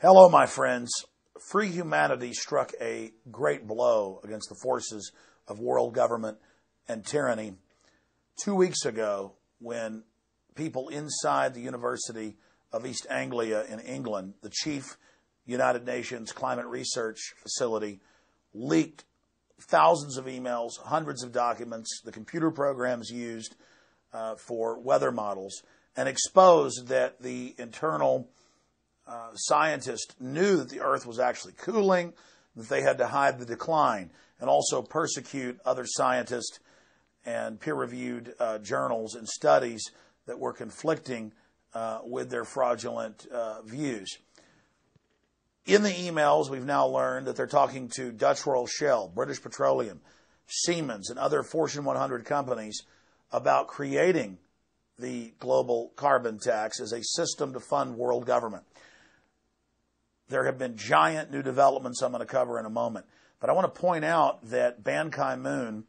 Hello, my friends. Free humanity struck a great blow against the forces of world government and tyranny 2 weeks ago when people inside the University of East Anglia in England, the chief United Nations climate research facility, leaked thousands of emails, hundreds of documents, the computer programs used for weather models, and exposed that the internal scientists knew that the Earth was actually cooling, that they had to hide the decline, and also persecute other scientists and peer-reviewed journals and studies that were conflicting with their fraudulent views. In the emails, we've now learned that they're talking to Dutch Royal Shell, British Petroleum, Siemens, and other Fortune 100 companies about creating the global carbon tax as a system to fund world government. There have been giant new developments I'm going to cover in a moment. But I want to point out that Ban Ki-moon,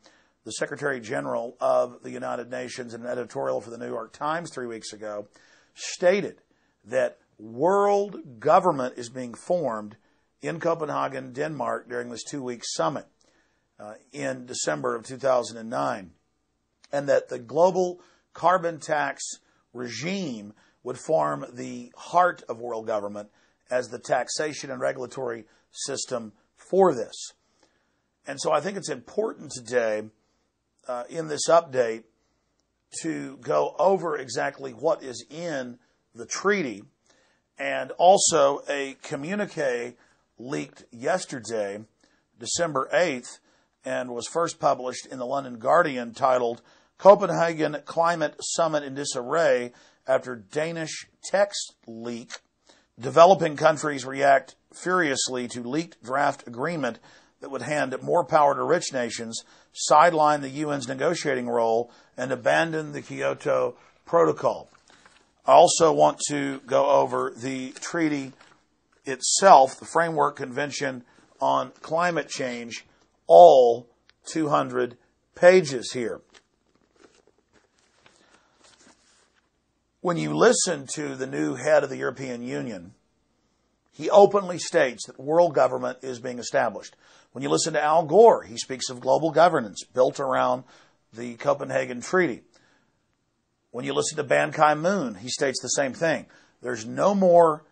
the Secretary General of the United Nations, in an editorial for the New York Times 3 weeks ago, stated that world government is being formed in Copenhagen, Denmark, during this 2-week summit in December of 2009, and that the global carbon tax regime would form the heart of world government as the taxation and regulatory system for this. And so I think it's important today in this update to go over exactly what is in the treaty, and also a communique leaked yesterday, December 8th, and was first published in the London Guardian, titled Copenhagen Climate Summit in Disarray After Danish Text Leak. Developing countries react furiously to leaked draft agreement that would hand more power to rich nations, sideline the UN's negotiating role, and abandon the Kyoto Protocol. I also want to go over the treaty itself, the Framework Convention on Climate Change, all 200 pages here. When you listen to the new head of the European Union, he openly states that world government is being established. When you listen to Al Gore, he speaks of global governance built around the Copenhagen Treaty. When you listen to Ban Ki-moon, he states the same thing. There's no more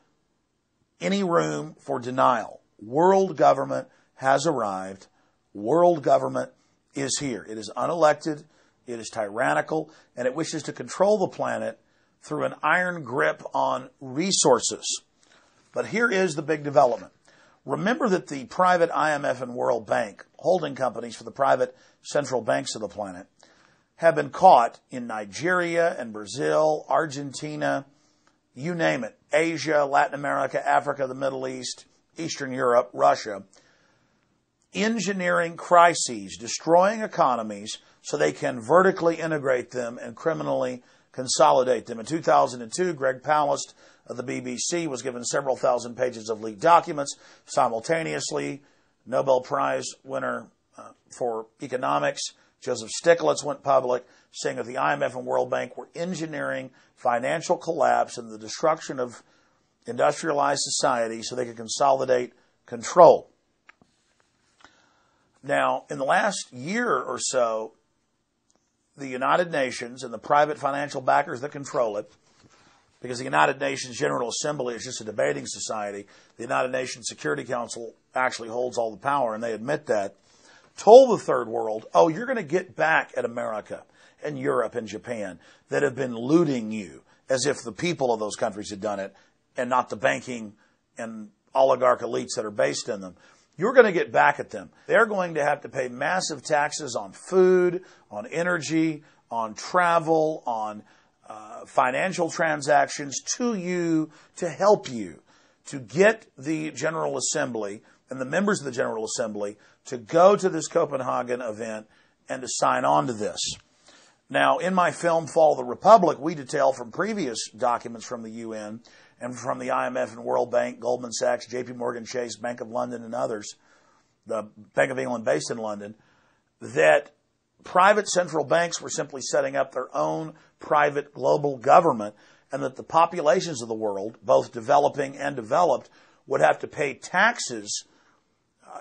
any room for denial. World government has arrived. World government is here. It is unelected, it is tyrannical, and it wishes to control the planet through an iron grip on resources. But here is the big development. Remember that the private IMF and World Bank, holding companies for the private central banks of the planet, have been caught in Nigeria and Brazil, Argentina, you name it, Asia, Latin America, Africa, the Middle East, Eastern Europe, Russia, engineering crises, destroying economies so they can vertically integrate them and criminally consolidate them. In 2002, Greg Palast of the BBC was given several thousand pages of leaked documents. Simultaneously, Nobel Prize winner for economics, Joseph Stiglitz, went public saying that the IMF and World Bank were engineering financial collapse and the destruction of industrialized society so they could consolidate control. Now, in the last year or so, the United Nations and the private financial backers that control it, because the United Nations General Assembly is just a debating society, the United Nations Security Council actually holds all the power, and they admit that, told the third world, oh, you're going to get back at America and Europe and Japan that have been looting you, as if the people of those countries had done it and not the banking and oligarch elites that are based in them. You're going to get back at them. They're going to have to pay massive taxes on food, on energy, on travel, on financial transactions to you, to help you, to get the General Assembly and the members of the General Assembly to go to this Copenhagen event and to sign on to this. Now, in my film, Fall of the Republic, we detail from previous documents from the UN and from the IMF and World Bank, Goldman Sachs, JP Morgan Chase, Bank of London, and others, the Bank of England based in London, that private central banks were simply setting up their own private global government, and that the populations of the world, both developing and developed, would have to pay taxes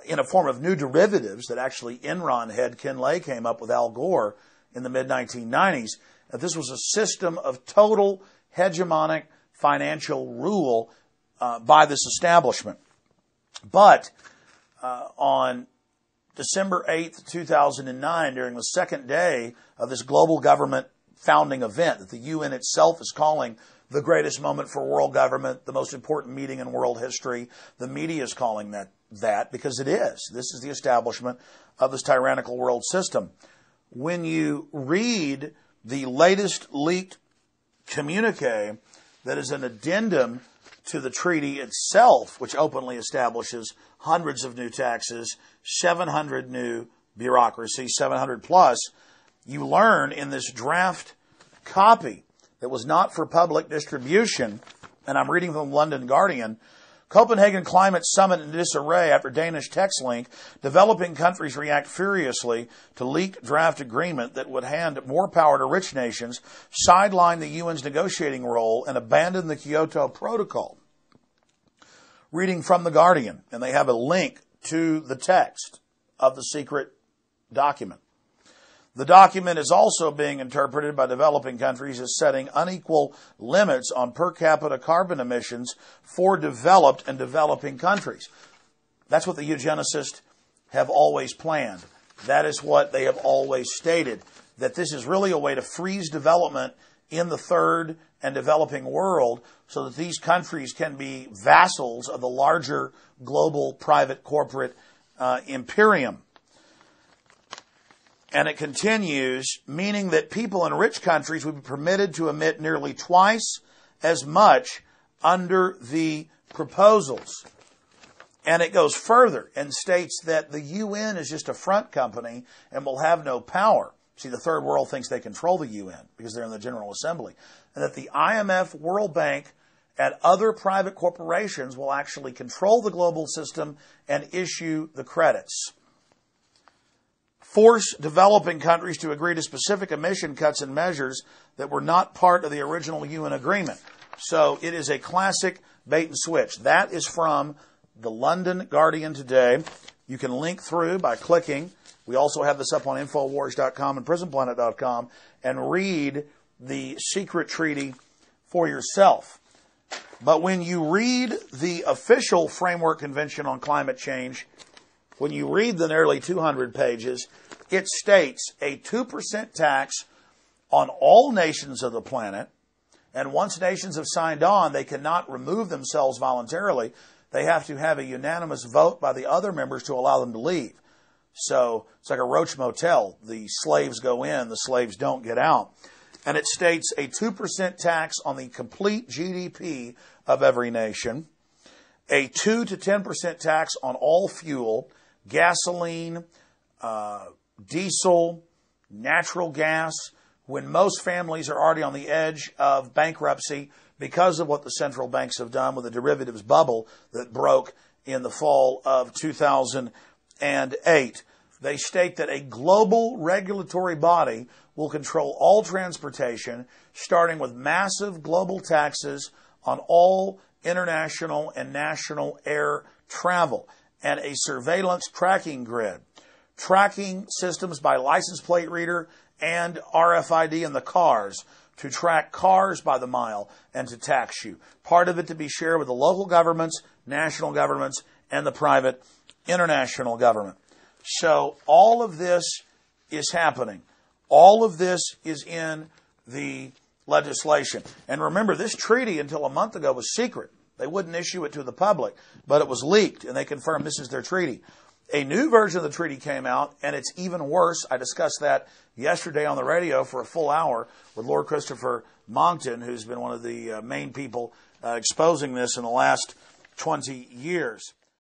in a form of new derivatives that actually Enron head Ken Lay came up with Al Gore in the mid-1990s. That this was a system of total hegemonic financial rule by this establishment. But on December 8th, 2009, during the second day of this global government founding event that the UN itself is calling the greatest moment for world government, the most important meeting in world history, the media is calling that because it is. This is the establishment of this tyrannical world system. When you read the latest leaked communique that is an addendum to the treaty itself, which openly establishes hundreds of new taxes, 700 new bureaucracies, 700 plus, you learn in this draft copy that was not for public distribution, and I'm reading from the London Guardian, Copenhagen Climate Summit in disarray after Danish text link. Developing countries react furiously to leaked draft agreement that would hand more power to rich nations, sideline the UN's negotiating role, and abandon the Kyoto Protocol. Reading from the Guardian, and they have a link to the text of the secret document. The document is also being interpreted by developing countries as setting unequal limits on per capita carbon emissions for developed and developing countries. That's what the eugenicists have always planned. That is what they have always stated, that this is really a way to freeze development in the third and developing world so that these countries can be vassals of the larger global private corporate imperium. And it continues, meaning that people in rich countries would be permitted to emit nearly twice as much under the proposals. And it goes further and states that the UN is just a front company and will have no power. See, the third world thinks they control the UN because they're in the General Assembly. And that the IMF, World Bank, and other private corporations will actually control the global system and issue the credits. Force developing countries to agree to specific emission cuts and measures that were not part of the original UN agreement. So it is a classic bait and switch. That is from the London Guardian today. You can link through by clicking. We also have this up on Infowars.com and PrisonPlanet.com and read the secret treaty for yourself. But when you read the official Framework Convention on Climate Change, when you read the nearly 200 pages, it states a 2% tax on all nations of the planet. And once nations have signed on, they cannot remove themselves voluntarily. They have to have a unanimous vote by the other members to allow them to leave. So it's like a roach motel. The slaves go in, the slaves don't get out. And it states a 2% tax on the complete GDP of every nation, a 2 to 10% tax on all fuel, gasoline, diesel, natural gas, when most families are already on the edge of bankruptcy because of what the central banks have done with the derivatives bubble that broke in the fall of 2008. They state that a global regulatory body will control all transportation, starting with massive global taxes on all international and national air travel, and a surveillance tracking grid, tracking systems by license plate reader and RFID in the cars to track cars by the mile and to tax you. Part of it to be shared with the local governments, national governments, and the private international government. So all of this is happening. All of this is in the legislation. And remember, this treaty until a month ago was secret. They wouldn't issue it to the public, but it was leaked, and they confirmed this is their treaty. A new version of the treaty came out, and it's even worse. I discussed that yesterday on the radio for a full hour with Lord Christopher Monckton, who's been one of the main people exposing this in the last 20 years.